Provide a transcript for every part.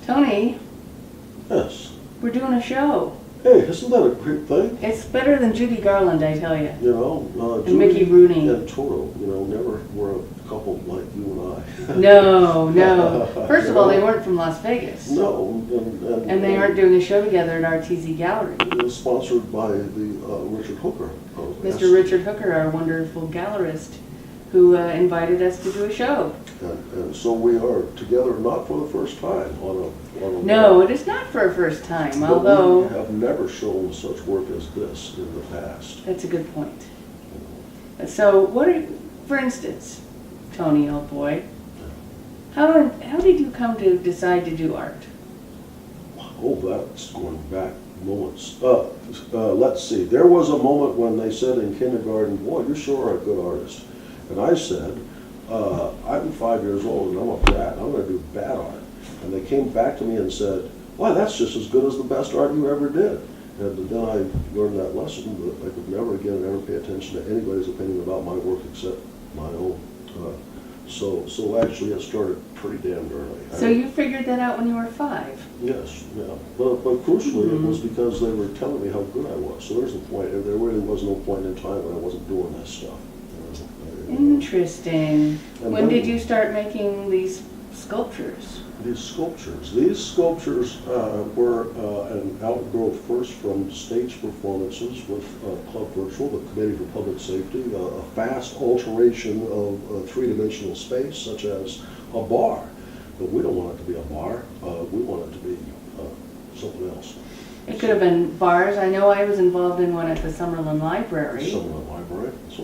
Tony, Yes. we're doing a show. Hey, isn't that a great thing? It's better than Judy Garland, I tell you. You know, And Mickey Rooney. and Toto, never were a couple like you and I. No. First of all, they weren't from Las Vegas. No. And they aren't doing a show together at RTZ Gallery. It was sponsored by the Richard Hooker. Mr. Richard Hooker, our wonderful gallerist, who invited us to do a show. And so we are together, not for the first time on a No, it is not for a first time, but although... we have never shown such work as this in the past. That's a good point. So, for instance, Tony, old boy, how did you come to decide to do art? Oh, that's going back moments. Let's see. There was a moment when they said in kindergarten, "Boy, you sure are a good artist." And I said, "I'm 5 years old and I'm a brat. I'm going to do bad art." And they came back to me and said, "Why, that's just as good as the best art you ever did." And then I learned that lesson that I could never again ever pay attention to anybody's opinion about my work except my own. So actually it started pretty damn early. So you figured that out when you were 5? Yes, yeah. But crucially, it was because they were telling me how good I was. So there's the point. There really was no point in time when I wasn't doing this stuff. Interesting. And When then- did you start making these sculptures? These sculptures were an outgrowth first from stage performances with Club Virtual, the Committee for Public Safety, a fast alteration of three-dimensional space, such as a bar. But we don't want it to be a bar. We want it to be something else. It could have been bars. I know I was involved in one at the Summerlin Library. Summerlin Library. So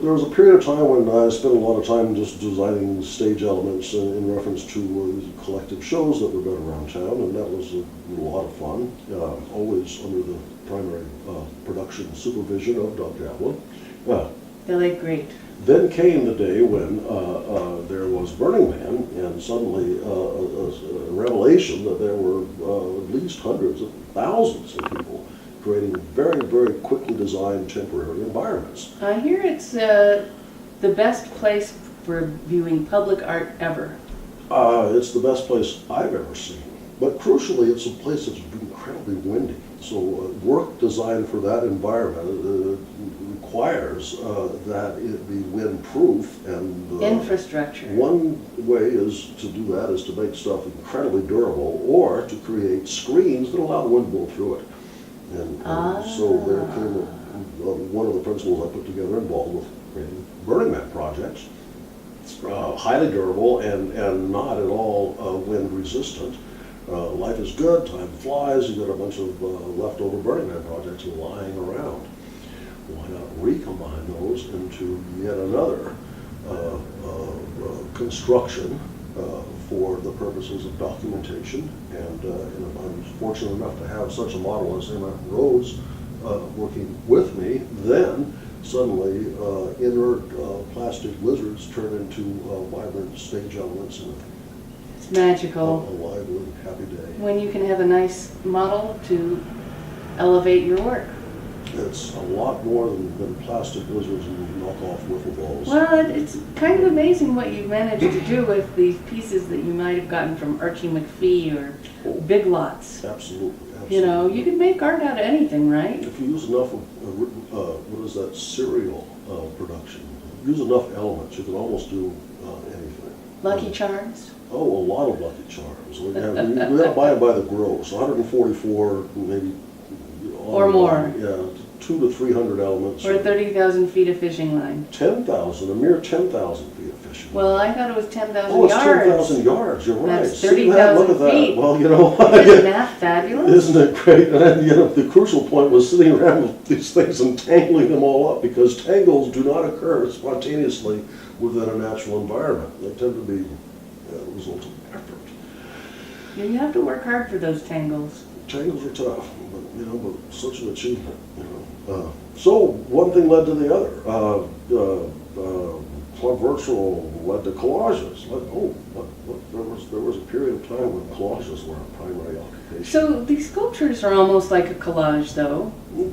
there was a period of time when I spent a lot of time just designing stage elements in reference to collective shows that were done around town, and that was a lot of fun. Always under the primary production supervision of Doug Jablin. They look great. Then came the day when there was Burning Man, and suddenly a revelation that there were at least hundreds of thousands of people creating very, very quickly designed temporary environments. I hear it's the best place for viewing public art ever. It's the best place I've ever seen. But crucially, it's a place that's incredibly windy. So work designed for that environment requires that it be wind-proof. And Infrastructure. one way is to do that is to make stuff incredibly durable, or to create screens that allow the wind to blow through it. And so there came one of the principles I put together involved with creating Burning Man projects. Highly durable and not at all wind resistant. Life is good, time flies, you got a bunch of leftover Burning Man projects lying around. Why not recombine those into yet another construction for the purposes of documentation? And if I'm fortunate enough to have such a model as Emma Rose working with me, then suddenly inert plastic lizards turn into vibrant stage elements and It's magical. a lively, happy day. When you can have a nice model to elevate your work. It's a lot more than plastic lizards and knockoff wiffle balls. Well, it's kind of amazing what you've managed to do with these pieces that you might have gotten from Archie McPhee or Big Lots. Absolutely. You know, you can make art out of anything, right? If you use enough of, what is that, serial production, use enough elements, you can almost do anything. Lucky Charms? Oh, a lot of Lucky Charms. We got to buy them by the gross, 144, maybe. Or more. Yeah, 200 to 300 elements. Or 30,000 feet of fishing line. 10,000, a mere 10,000 feet of fishing. Well, I thought it was 10,000 Oh, it's yards. 10,000 yards, you're right. That's See that? Look 30,000 at that. feet. Well, you know, Isn't that fabulous? isn't it great? And the crucial point was sitting around with these things and tangling them all up, because tangles do not occur spontaneously within a natural environment. They tend to be a result of effort. You have to work hard for those tangles. Tangles are tough, but such an achievement. So one thing led to the other. virtual led to collages. There was a period of time when collages were a primary occupation. So these sculptures are almost like a collage, though.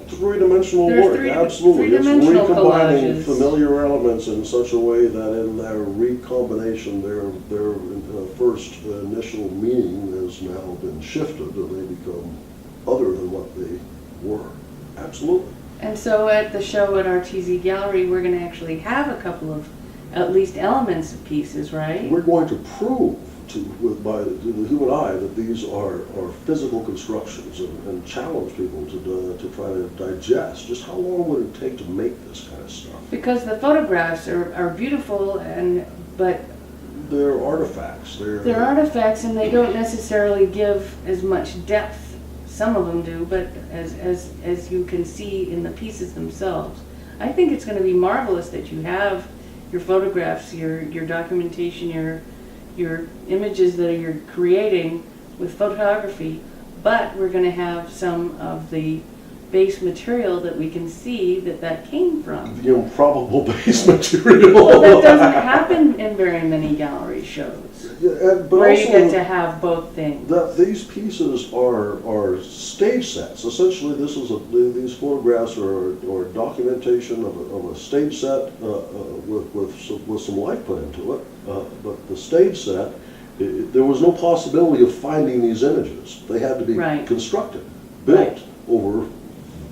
Three-dimensional They're work, absolutely. It's three-dimensional recombining collages. familiar elements in such a way that in their recombination, their first initial meaning has now been shifted and they become other than what they were. Absolutely. And so at the show at RTZ Gallery, we're going to actually have a couple of at least elements of pieces, right? We're going to prove by the human eye that these are physical constructions and challenge people to try to digest just how long would it take to make this kind of stuff. Because the photographs are beautiful, but they're artifacts. they're artifacts, and they don't necessarily give as much depth. Some of them do, but as you can see in the pieces themselves. I think it's going to be marvelous that you have your photographs, your documentation, your images that you're creating with photography, but we're going to have some of the base material that we can see that came from. The improbable base material. Well, that doesn't happen in very many gallery shows. Yeah, but where you also get to have both things. These pieces are stage sets. Essentially, these photographs are documentation of a stage set with some life put into it. But the stage set, there was no possibility of finding these images. They had to be constructed, built over a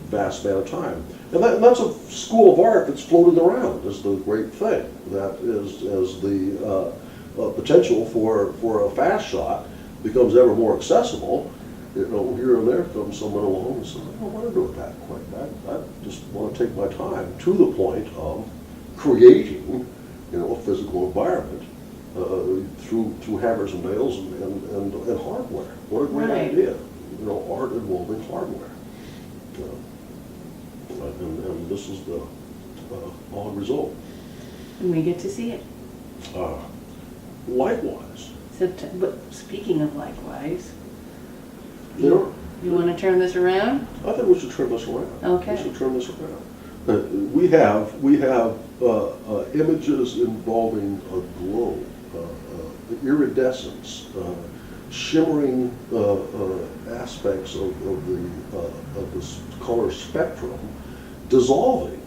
vast span of time. And that's a school of art that's floating around is the great thing. That is the potential for a fast shot becomes ever more accessible. Here and there comes someone along and says, I don't want to do it that quick. I just want to take my time to the point of creating, a physical environment through hammers and nails and hardware. What a great idea! Art involving hardware. And this is the odd result. And we get to see it. Likewise. But speaking of likewise, You want to turn this around? I think we should turn this around. Okay. We should turn this around. We have images involving a glow, iridescence, shimmering aspects of this color spectrum dissolving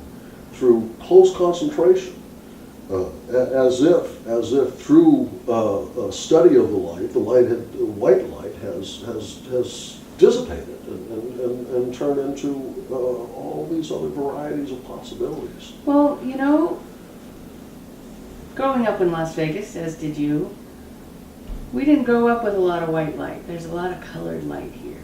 through close concentration. As if through a study of the white light has dissipated and turned into all these other varieties of possibilities. Well, growing up in Las Vegas, as did you, we didn't grow up with a lot of white light. There's a lot of colored light here.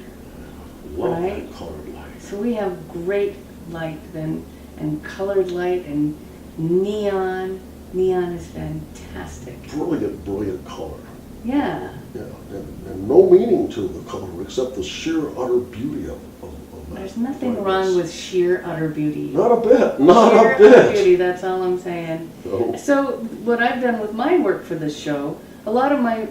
Love right? that colored light. So we have great light and colored light and neon. Neon is fantastic. Brilliant color. Yeah. Yeah, and no meaning to the color except the sheer utter beauty of that. There's nothing wrong with sheer utter beauty. Not a bit. Not sheer a bit. utter beauty, that's all I'm saying. No. So what I've done with my work for this show, a lot of my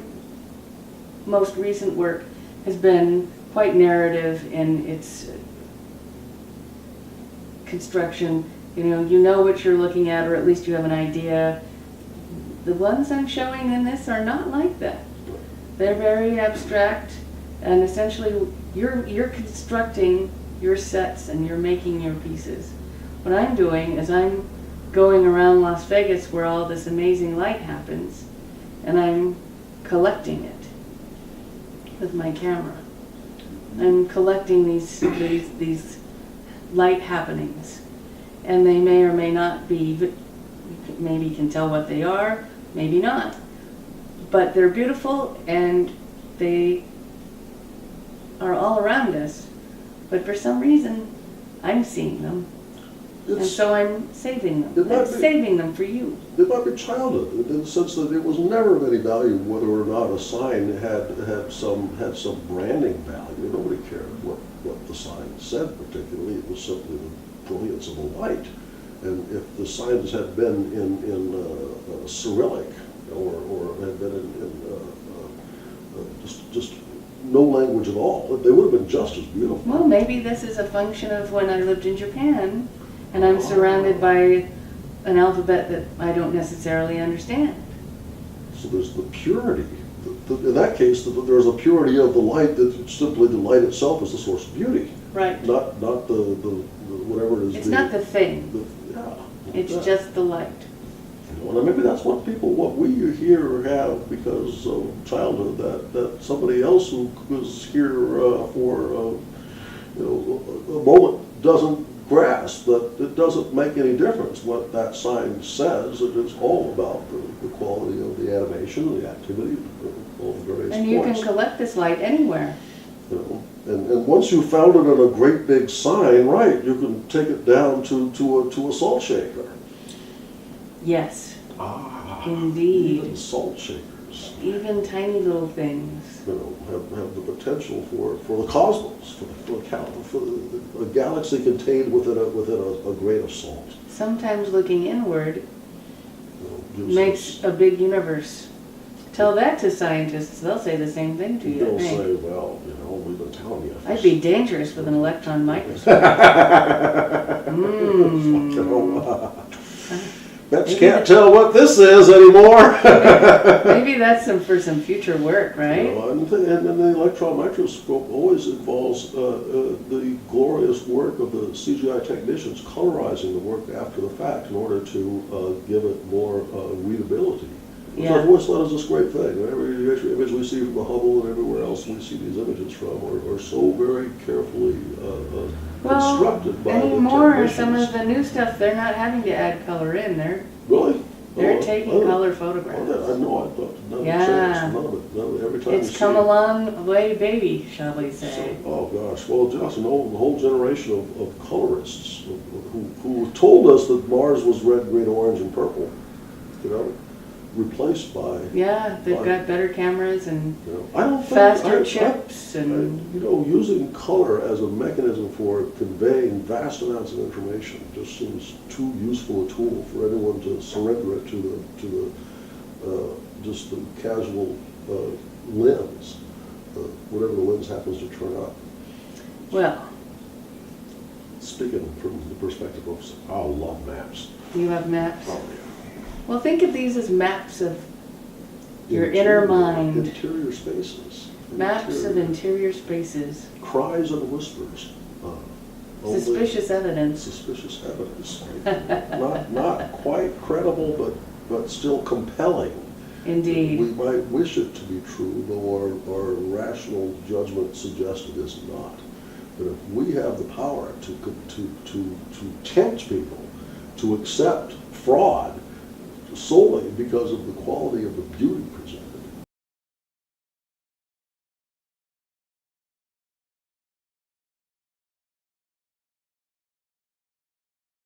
most recent work has been quite narrative in its construction. You know what you're looking at, or at least you have an idea. The ones I'm showing in this are not like that. They're very abstract, and essentially you're constructing your sets and you're making your pieces. What I'm doing is I'm going around Las Vegas where all this amazing light happens, and I'm collecting it with my camera. I'm collecting these light happenings, and they may or may not be. Maybe you can tell what they are, maybe not. But they're beautiful, and they are all around us. But for some reason, I'm seeing them, and so I'm saving them. I'm saving them for you. It might be childhood, in the sense that it was never of any value whether or not a sign had some branding value. Nobody cared what the sign said particularly. It was simply the brilliance of the light. And if the signs had been in Cyrillic or had been in just no language at all, they would have been just as beautiful. Well, maybe this is a function of when I lived in Japan, and I'm surrounded by an alphabet that I don't necessarily understand. So there's the purity. In that case, there's a purity of the light that simply the light itself is the source of beauty. Right. Not the whatever it is. It's not the thing. Yeah. It's Yeah. just the light. You know, and maybe that's what we here have because of childhood, that somebody else who was here for a moment doesn't grasp that it doesn't make any difference what that sign says. It is all about the quality of the animation, the activity, all the various And you points. can collect this light anywhere. You know, and once you found it in a great big sign, right, you can take it down to a salt shaker. Yes, Ah, indeed. even salt shakers, Even tiny little things. you know, have the potential for the cosmos, for a galaxy contained within a grain of salt. Sometimes looking inward You know, gives makes us- a big universe. Tell that to scientists, they'll say the same thing to you, They'll I think. say, well, you know, we've been telling you. I'd be dangerous with an electron microscope. Bet you can't tell what this is anymore. Maybe that's for some future work, You right? know, and the electron microscope always involves the glorious work of the CGI technicians colorizing the work after the fact in order to give it more readability. Which Yeah. I've always thought is this great thing. Every image we see from the Hubble and everywhere else we see these images from are so very carefully constructed by the anymore, technicians. some of the new stuff, they're not having to add color in, Really? they're Oh, taking oh, color oh, photographs. I know, I thought, none of the Yeah. chance, none of it, every time you It's see come it. a long way, baby, shall we say. So, oh gosh, well, just the whole generation of colorists who told us that Mars was red, green, orange, and purple, you know, replaced by, Yeah, they've Fine. got better cameras and you know, I don't think. faster chips and, You know, using color as a mechanism for conveying vast amounts of information just seems too useful a tool for anyone to surrender it to the just the casual lens, whatever the lens happens to turn up. well, Speaking from the perspective of, I love maps. you have maps. Oh, yeah. Well, think of these as maps of your Interior- inner mind. Interior spaces. Maps of interior spaces. Cries and whispers. Only Suspicious evidence. Suspicious evidence. Not quite credible, but still compelling. We Indeed. might wish it to be true, though our rational judgment suggests it is not. But if we have the power to tempt people to accept fraud solely because of the quality of the beauty presented,